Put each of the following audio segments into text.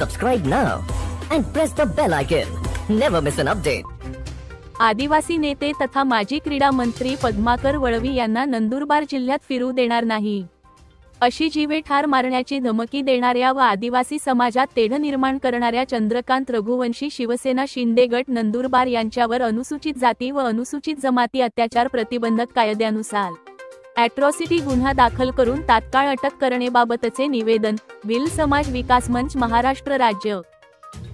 Subscribe now and press the bell icon. Never miss an update. आदिवासी नेते तथा माजी क्रीडा मंत्री पद्माकर वळवी यांना नंदुरबार जिल्ह्यात फिरू देणार नाही अशी जीवे ठार मारण्याची धमकी देणाऱ्या व आदिवासी समाजात तेढ निर्माण करणाऱ्या चंद्रकांत रघुवंशी शिवसेना शिंदे गट नंदुरबार यांच्यावर अनुसूचित जाती व अनुसूचित जमाती अत्याचार प्रतिबंधक कायद्यानुसार अॅट्रॉसिटी गुन्हा दाखल करून तात्काळ अटक करण्याबाबतचे निवेदन भिल समाज विकास मंच महाराष्ट्र राज्य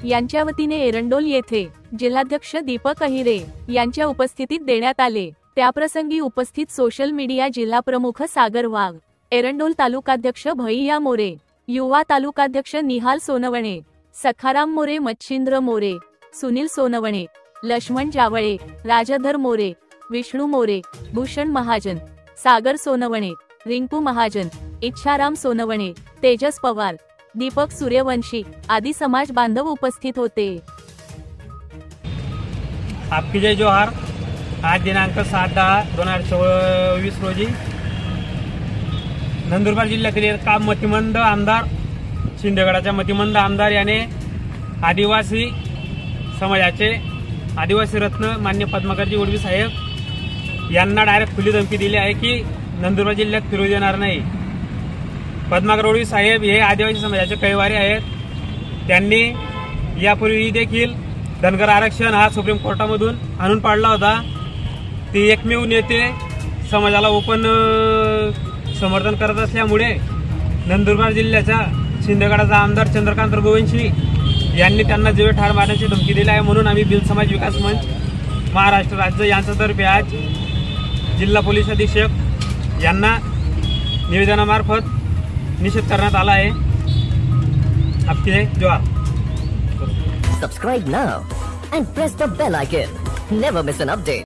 यांच्या वतीने एरंडोल येथे जिल्हाध्यक्ष दीपक अहिरे यांच्या उपस्थितीत देण्यात आले। त्याप्रसंगी उपस्थित सोशल मीडिया जिल्हा प्रमुख सागर वाघ, एरंडोल तालुकाध्यक्ष भैया मोरे, युवा तालुकाध्यक्ष निहाल सोनवणे, सखाराम मोरे, मच्छिंद्र मोरे, सुनील सोनवणे, लक्ष्मण जावळे, राजधर मोरे, विष्णू मोरे, भूषण महाजन, सागर सोनवणे, रिंकू महाजन, इच्छाराम सोनवणे, तेजस पवार, दीपक सूर्यवंशी आदी समाज बांधव उपस्थित होते। आपकी जय जोहार। आज दिनांक 7/10/2024 रोजी नंदुरबार जिल्ह्यातील एका मतिमंद आमदार शिंदेगडाच्या मतिमंद आमदार याने आदिवासी समाजाचे आदिवासी रत्न मान्य पद्माकरजी वळवी साहेब यांना डायरेक्ट खुली धमकी दिली आहे की नंदुरबार जिल्ह्यात फिरू देणार नाही। पद्माकर वळवी साहेब हे आदिवासी समाजाचे कैवारी आहेत। त्यांनी यापूर्वी देखील धनगर आरक्षण हा सुप्रीम कोर्टामधून आणून पाडला होता। ते एकमेव नेते समाजाला ओपन समर्थन करत असल्यामुळे नंदुरबार जिल्ह्याचा शिंदेगडाचा आमदार चंद्रकांत रघुवंशी यांनी त्यांना जीवे ठार मारण्याची धमकी दिली आहे। म्हणून आम्ही भिल समाज विकास मंच महाराष्ट्र राज्य यांच्यातर्फे आज जिल्हा पोलीस अधीक्षक यांना निवेदनामार्फत निषेध करण्यात आला आहे। आपकी जय जोहार। Subscribe now and press the bell icon. Never miss an update.